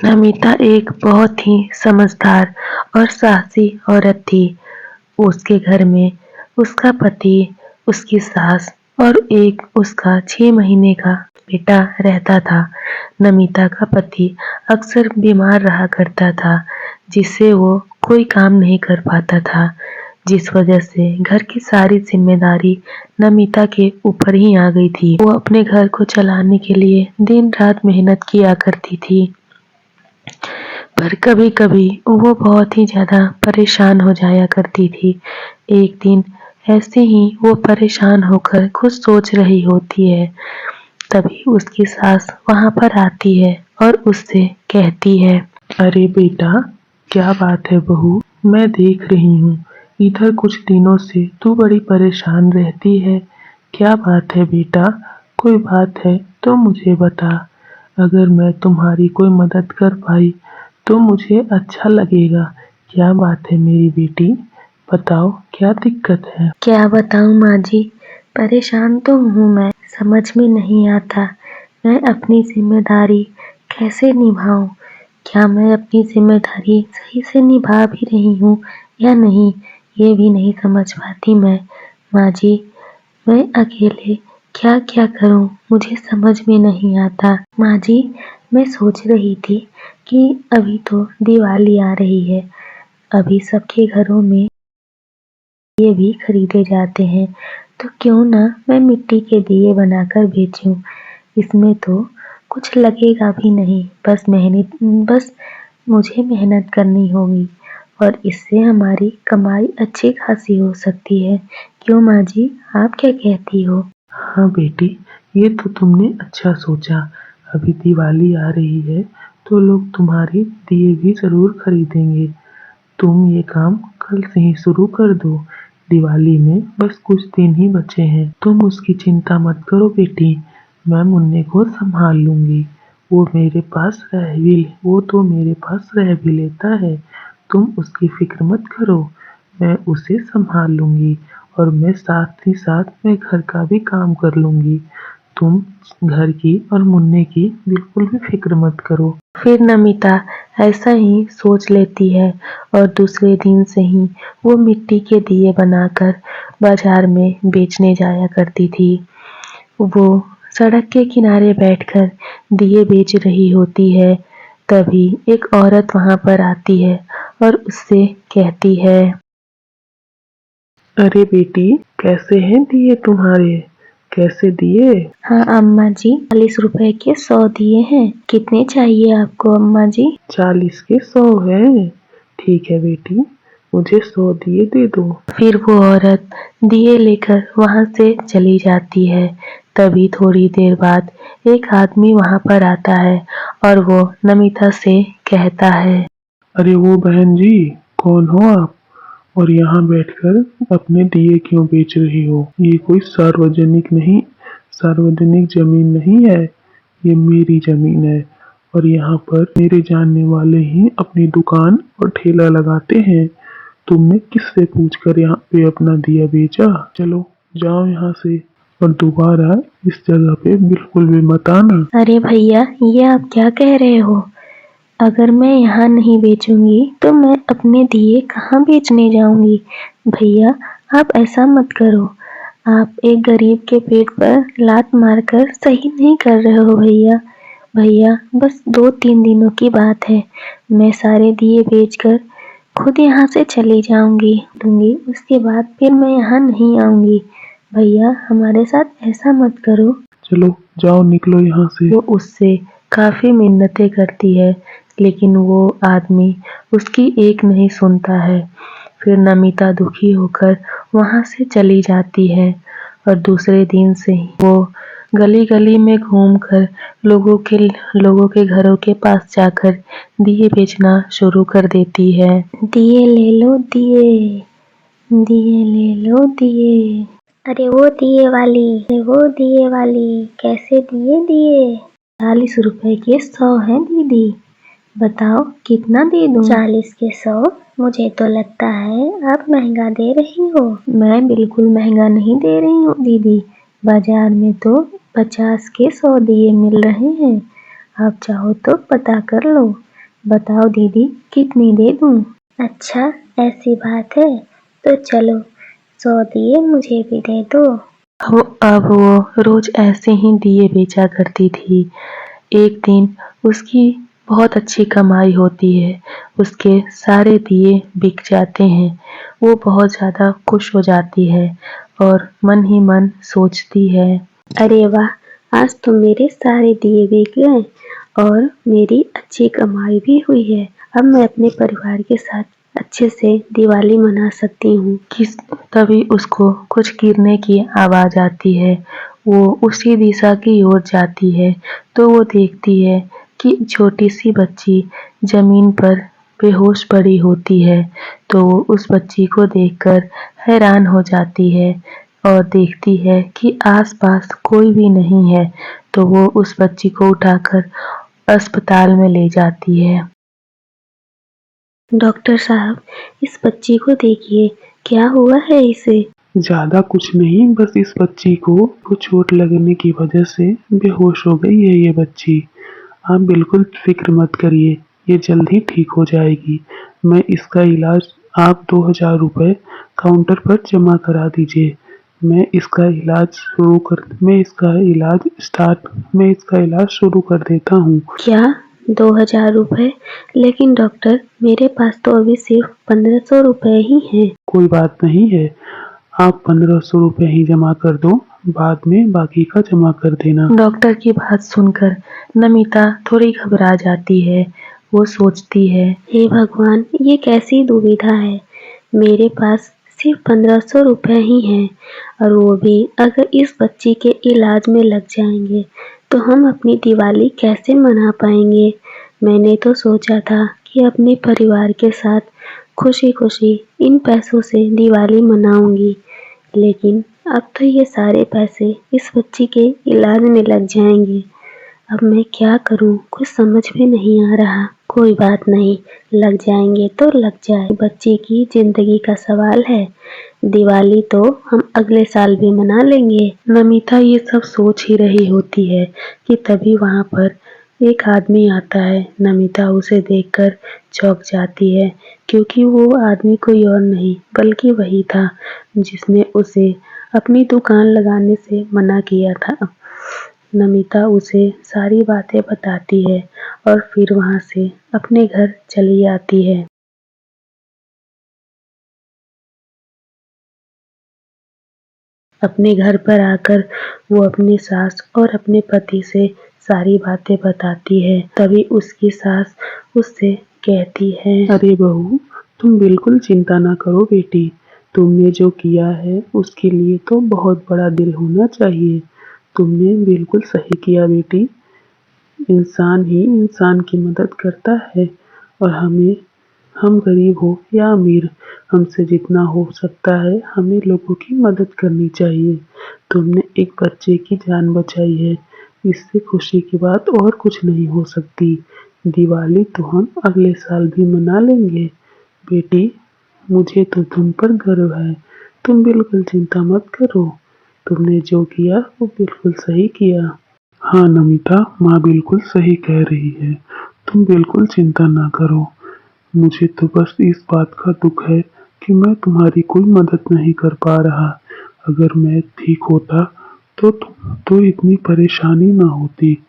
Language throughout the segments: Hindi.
नमिता एक बहुत ही समझदार और साहसी औरत थी। उसके घर में उसका पति, उसकी सास और एक उसका 6 महीने का बेटा रहता था। नमिता का पति अक्सर बीमार रहा करता था, जिससे वो कोई काम नहीं कर पाता था, जिस वजह से घर की सारी जिम्मेदारी नमिता के ऊपर ही आ गई थी। वो अपने घर को चलाने के लिए दिन रात मेहनत किया करती थी, पर कभी-कभी वो बहुत ही ज़्यादा परेशान हो जाया करती थी। एक दिन ऐसे ही वो परेशान होकर कुछ सोच रही होती है, तभी उसकी सास वहाँ पर आती है और उससे कहती है, अरे बेटा, क्या बात है बहू? मैं देख रही हूँ इधर कुछ दिनों से तू बड़ी परेशान रहती है। क्या बात है बेटा? कोई बात है तो मुझे बता। अगर मैं तुम्हारी कोई मदद कर पाई तो मुझे अच्छा लगेगा। क्या बात है मेरी बेटी? बताओ क्या दिक्कत है? क्या बताऊँ माँ जी, परेशान तो हूँ मैं, समझ में नहीं आता मैं अपनी जिम्मेदारी कैसे निभाऊँ। क्या मैं अपनी जिम्मेदारी सही से निभा भी रही हूँ या नहीं, ये भी नहीं समझ पाती मैं। माँ जी, मैं अकेले क्या क्या करूँ मुझे समझ में नहीं आता। माँ जी, मैं सोच रही थी कि अभी तो दिवाली आ रही है, अभी सबके घरों में दिए भी खरीदे जाते हैं, तो क्यों ना मैं मिट्टी के दिए बनाकर बेचूं। इसमें तो कुछ लगेगा भी नहीं, बस मुझे मेहनत करनी होगी और इससे हमारी कमाई अच्छी खासी हो सकती है। क्यों माँ जी, आप क्या कहती हो? हाँ बेटी, ये तो तुमने अच्छा सोचा। अभी दिवाली आ रही है तो लोग तुम्हारे दिए भी ज़रूर खरीदेंगे। तुम ये काम कल से ही शुरू कर दो। दिवाली में बस कुछ दिन ही बचे हैं। तुम उसकी चिंता मत करो बेटी, मैं मुन्ने को संभाल लूँगी। वो तो मेरे पास रह भी लेता है। तुम उसकी फ़िक्र मत करो, मैं उसे संभाल लूँगी और मैं साथ ही साथ मैं घर का भी काम कर लूँगी। तुम घर की और मुन्ने की बिल्कुल भी फ़िक्र मत करो। फिर नमिता ऐसा ही सोच लेती है और दूसरे दिन से ही वो मिट्टी के दिए बनाकर बाजार में बेचने जाया करती थी। वो सड़क के किनारे बैठकर दिए बेच रही होती है, तभी एक औरत वहाँ पर आती है और उससे कहती है, अरे बेटी, कैसे हैं दिए तुम्हारे? कैसे दिए? हाँ अम्मा जी, 40 रुपए के 100 दिए हैं। कितने चाहिए आपको अम्मा जी? 40 के 100 हैं। ठीक है बेटी, मुझे 100 दिए दे दो। फिर वो औरत दिए लेकर वहाँ से चली जाती है। तभी थोड़ी देर बाद एक आदमी वहाँ पर आता है और वो नमिता से कहता है, अरे वो बहन जी, कौन हो आप? और यहाँ बैठकर अपने दिए क्यों बेच रही हो? ये कोई सार्वजनिक जमीन नहीं है। ये मेरी जमीन है और यहाँ पर मेरे जानने वाले ही अपनी दुकान और ठेला लगाते हैं। तुमने किससे पूछकर यहाँ पे अपना दिया बेचा? चलो जाओ यहाँ से और दोबारा इस जगह पे बिल्कुल भी मत आना। अरे भैया, ये आप क्या कह रहे हो? अगर मैं यहाँ नहीं बेचूंगी तो मैं अपने दिए कहाँ बेचने जाऊंगी? भैया, आप ऐसा मत करो। आप एक गरीब के पेट पर लात मारकर सही नहीं कर रहे हो भैया। भैया, बस 2-3 दिनों की बात है। मैं सारे दिए बेचकर खुद यहाँ से चली जाऊंगी दूंगी, उसके बाद फिर मैं यहाँ नहीं आऊंगी। भैया, हमारे साथ ऐसा मत करो। चलो जाओ, निकलो यहाँ से। वो उससे काफ़ी मिन्नतें करती है, लेकिन वो आदमी उसकी एक नहीं सुनता है। फिर नमिता दुखी होकर वहाँ से चली जाती है और दूसरे दिन से ही वो गली-गली में घूमकर लोगों के घरों के पास जाकर दिए बेचना शुरू कर देती है। दिए ले लो दिए, दिए ले लो दिए। अरे वो दिए वाली, कैसे दिए दिए? 40 रुपए के 100 हैं दीदी, बताओ कितना दे दूं? 40 के 100? मुझे तो लगता है आप महंगा दे रही हो। मैं बिल्कुल महंगा नहीं दे रही हूँ दीदी, बाजार में तो 50 के 100 दिए मिल रहे हैं। आप चाहो तो पता कर लो। बताओ दीदी, कितनी दे दूं? अच्छा, ऐसी बात है, तो चलो 100 दिए मुझे भी दे दो। अब वो रोज ऐसे ही दिए बेचा करती थी। एक दिन उसकी बहुत अच्छी कमाई होती है, उसके सारे दिए बिक जाते हैं। वो बहुत ज़्यादा खुश हो जाती है और मन ही मन सोचती है, अरे वाह! आज तो मेरे सारे दिए बिक गए और मेरी अच्छी कमाई भी हुई है। अब मैं अपने परिवार के साथ अच्छे से दिवाली मना सकती हूँ। तभी उसको कुछ गिरने की आवाज़ आती है। वो उसी दिशा की ओर जाती है, तो वो देखती है कि छोटी-सी बच्ची ज़मीन पर बेहोश पड़ी होती है। तो वो उस बच्ची को देखकर हैरान हो जाती है और देखती है कि आस-पास कोई भी नहीं है, तो वो उस बच्ची को उठाकर अस्पताल में ले जाती है। डॉक्टर साहब, इस बच्ची को देखिए, क्या हुआ है इसे? ज़्यादा कुछ नहीं, बस इस बच्ची को चोट लगने की वजह से बेहोश हो गई है ये बच्ची। आप बिल्कुल फ़िक्र मत करिए, ये जल्द ही ठीक हो जाएगी। मैं इसका इलाज आप 2000 रुपए काउंटर पर जमा करा दीजिए। मैं इसका इलाज शुरू कर देता हूँ। क्या 2000 रुपए? लेकिन डॉक्टर, मेरे पास तो अभी सिर्फ 1500 रुपए ही हैं। कोई बात नहीं है, आप 1500 रुपए ही जमा कर दो, बाद में बाकी का जमा कर देना। डॉक्टर की बात सुनकर नमिता थोड़ी घबरा जाती है। वो सोचती है, हे भगवान, ये कैसी दुविधा है। मेरे पास सिर्फ 1500 रुपए ही हैं और वो भी अगर इस बच्ची के इलाज में लग जाएंगे तो हम अपनी दिवाली कैसे मना पाएंगे। मैंने तो सोचा था कि अपने परिवार के साथ खुशी-खुशी इन पैसों से दिवाली मनाऊंगी, लेकिन अब तो ये सारे पैसे इस बच्ची के इलाज में लग जाएंगे। अब मैं क्या करूं, कुछ समझ में नहीं आ रहा। कोई बात नहीं, लग जाएंगे तो लग जाए, बच्ची की जिंदगी का सवाल है। दिवाली तो हम अगले साल भी मना लेंगे। नमिता ये सब सोच ही रही होती है कि तभी वहां पर एक आदमी आता है। नमिता उसे देखकर चौंक जाती है, क्योंकि वो आदमी कोई और नहीं बल्कि वही था जिसने उसे अपनी दुकान लगाने से मना किया था। नमिता उसे सारी बातें बताती है और फिर वहां से अपने घर चली आती है। अपने घर पर आकर वो अपनी सास और अपने पति से सारी बातें बताती है। तभी उसकी सास उससे कहती है, अरे बहू, तुम बिल्कुल चिंता ना करो बेटी। तुमने जो किया है उसके लिए तो बहुत बड़ा दिल होना चाहिए। तुमने बिल्कुल सही किया बेटी। इंसान ही इंसान की मदद करता है और हम गरीब हो या अमीर, हमसे जितना हो सकता है हमें लोगों की मदद करनी चाहिए। तुमने एक बच्चे की जान बचाई है, इससे खुशी की बात और कुछ नहीं हो सकती। दिवाली तो हम अगले साल भी मना लेंगे। बेटी, मुझे तो तुम पर गर्व है। तुम बिल्कुल चिंता मत करो। तुमने जो किया वो बिल्कुल सही किया। हाँ नमिता, माँ बिल्कुल सही कह रही है। तुम बिल्कुल चिंता ना करो। मुझे तो बस इस बात का दुख है कि मैं तुम्हारी कोई मदद नहीं कर पा रहा। अगर मैं ठीक होता तो इतनी परेशानी ना होती।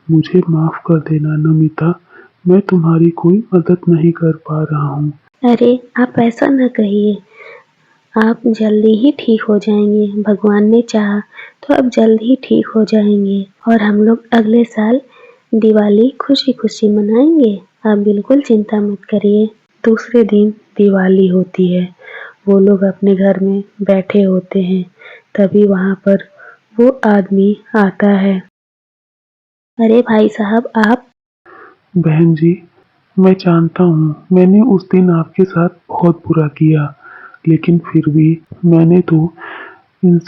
मुझे माफ कर देना नमिता, मैं तुम्हारी कोई मदद नहीं कर पा रहा हूँ। अरे आप ऐसा न कहिए, आप जल्दी ही ठीक हो जाएंगे। भगवान ने चाहा तो आप जल्द ही ठीक हो जाएंगे और हम लोग अगले साल दिवाली खुशी-खुशी मनाएंगे। आप बिल्कुल चिंता मत करिए। दूसरे दिन दिवाली होती है। वो लोग अपने घर में बैठे होते हैं। तभी वहां पर वो आदमी आता है। अरे भाई साहब, आप? बहन जी, मैं जानता हूँ मैंने उस दिन आपके साथ बहुत बुरा किया, लेकिन फिर भी मैंने तो मैं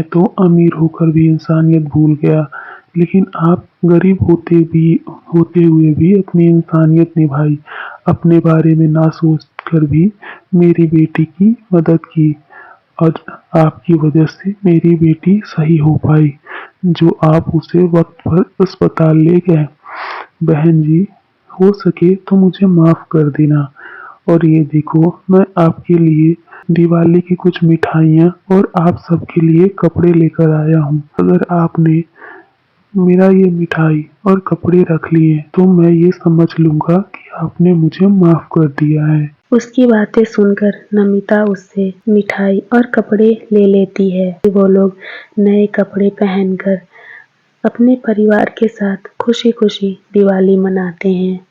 तो अमीर होकर भी इंसानियत भूल गया। लेकिन आप गरीब होते हुए भी अपनी इंसानियत निभाई। अपने बारे में ना सोच कर भी मेरी बेटी की मदद की और आपकी वजह से मेरी बेटी सही हो पाई, जो आप उसे वक्त पर अस्पताल ले गए। बहन जी, हो सके तो मुझे माफ कर देना। और ये देखो, मैं आपके लिए दिवाली की कुछ मिठाइयाँ और आप सबके लिए कपड़े लेकर आया हूँ। अगर आपने मेरा ये मिठाई और कपड़े रख लिए तो मैं ये समझ लूँगा कि आपने मुझे माफ कर दिया है। उसकी बातें सुनकर नमिता उससे मिठाई और कपड़े ले लेती है। वो लोग नए कपड़े पहनकर अपने परिवार के साथ खुशी-खुशी दिवाली मनाते हैं।